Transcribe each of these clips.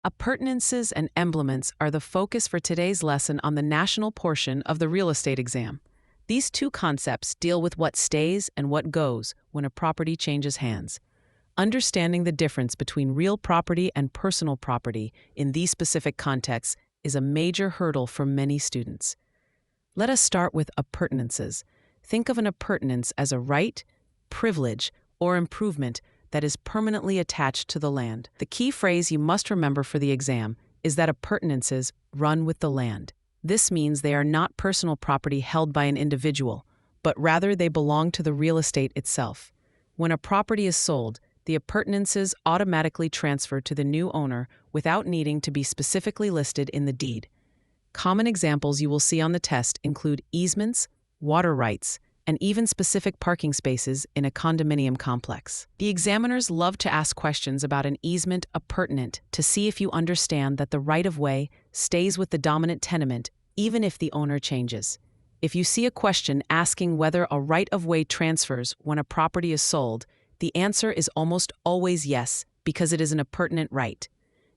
Appurtenances and emblements are the focus for today's lesson on the national portion of the real estate exam. These two concepts deal with what stays and what goes when a property changes hands. Understanding the difference between real property and personal property in these specific contexts is a major hurdle for many students. Let us start with appurtenances. Think of an appurtenance as a right, privilege, or improvement that is permanently attached to the land. The key phrase you must remember for the exam is that appurtenances run with the land. This means they are not personal property held by an individual, but rather they belong to the real estate itself. When a property is sold, the appurtenances automatically transfer to the new owner without needing to be specifically listed in the deed. Common examples you will see on the test include easements, water rights, and even specific parking spaces in a condominium complex. The examiners love to ask questions about an easement appurtenant to see if you understand that the right-of-way stays with the dominant tenement even if the owner changes. If you see a question asking whether a right-of-way transfers when a property is sold, the answer is almost always yes, because it is an appurtenant right.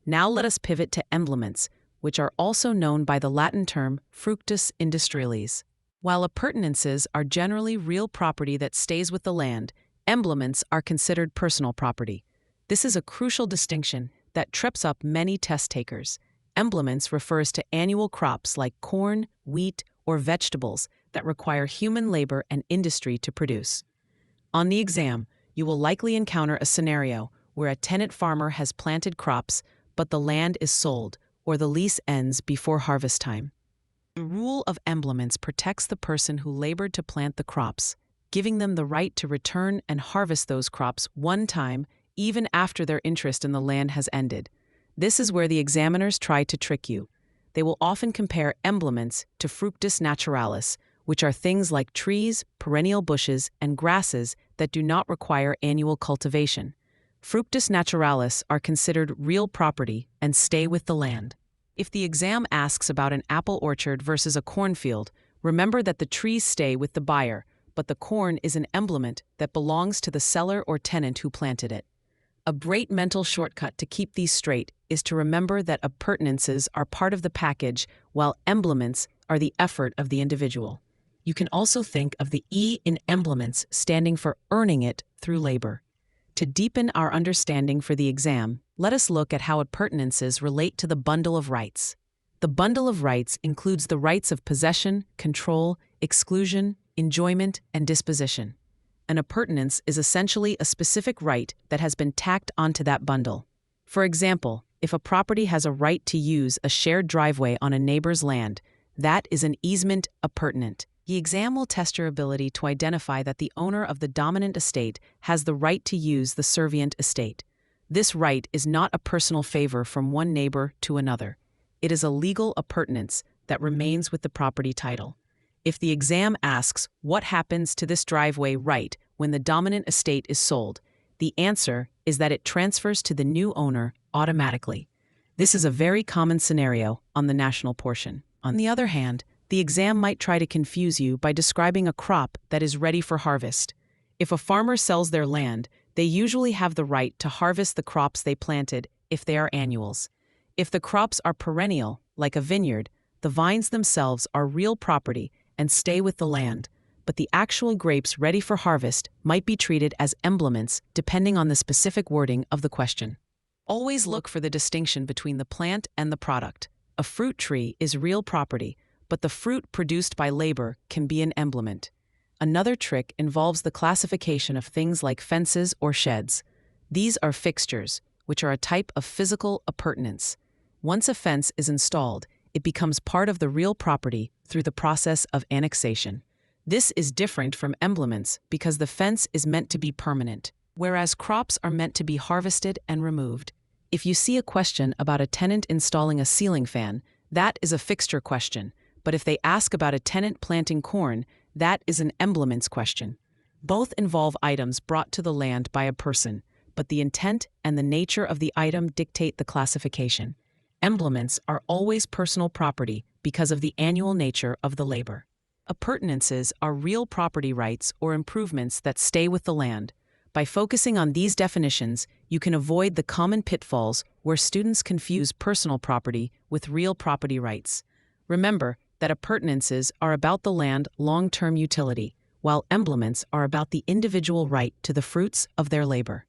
Now let us pivot to emblements, which are also known by the Latin term fructus industrialis. While appurtenances are generally real property that stays with the land, emblements are considered personal property. This is a crucial distinction that trips up many test takers. Emblements refers to annual crops like corn, wheat, or vegetables that require human labor and industry to produce. On the exam, you will likely encounter a scenario where a tenant farmer has planted crops, but the land is sold, or the lease ends before harvest time. The rule of emblements protects the person who labored to plant the crops, giving them the right to return and harvest those crops one time, even after their interest in the land has ended. This is where the examiners try to trick you. They will often compare emblements to fructus naturalis, which are things like trees, perennial bushes, and grasses that do not require annual cultivation. Fructus naturalis are considered real property and stay with the land. If the exam asks about an apple orchard versus a cornfield, remember that the trees stay with the buyer, but the corn is an emblement that belongs to the seller or tenant who planted it. A great mental shortcut to keep these straight is to remember that appurtenances are part of the package, while emblements are the effort of the individual. You can also think of the E in emblements standing for earning it through labor. To deepen our understanding for the exam, let us look at how appurtenances relate to the bundle of rights. The bundle of rights includes the rights of possession, control, exclusion, enjoyment, and disposition. An appurtenance is essentially a specific right that has been tacked onto that bundle. For example, if a property has a right to use a shared driveway on a neighbor's land, that is an easement appurtenant. The exam will test your ability to identify that the owner of the dominant estate has the right to use the servient estate. This right is not a personal favor from one neighbor to another. It is a legal appurtenance that remains with the property title. If the exam asks what happens to this driveway right when the dominant estate is sold, the answer is that it transfers to the new owner automatically. This is a very common scenario on the national portion. On the other hand, the exam might try to confuse you by describing a crop that is ready for harvest. If a farmer sells their land, they usually have the right to harvest the crops they planted if they are annuals. If the crops are perennial, like a vineyard, the vines themselves are real property and stay with the land, but the actual grapes ready for harvest might be treated as emblements depending on the specific wording of the question. Always look for the distinction between the plant and the product. A fruit tree is real property, but the fruit produced by labor can be an emblement. Another trick involves the classification of things like fences or sheds. These are fixtures, which are a type of physical appurtenance. Once a fence is installed, it becomes part of the real property through the process of annexation. This is different from emblements because the fence is meant to be permanent, whereas crops are meant to be harvested and removed. If you see a question about a tenant installing a ceiling fan, that is a fixture question. But if they ask about a tenant planting corn, that is an emblements question. Both involve items brought to the land by a person, but the intent and the nature of the item dictate the classification. Emblements are always personal property because of the annual nature of the labor. Appurtenances are real property rights or improvements that stay with the land. By focusing on these definitions, you can avoid the common pitfalls where students confuse personal property with real property rights. Remember that appurtenances are about the land long-term utility, while emblements are about the individual right to the fruits of their labor.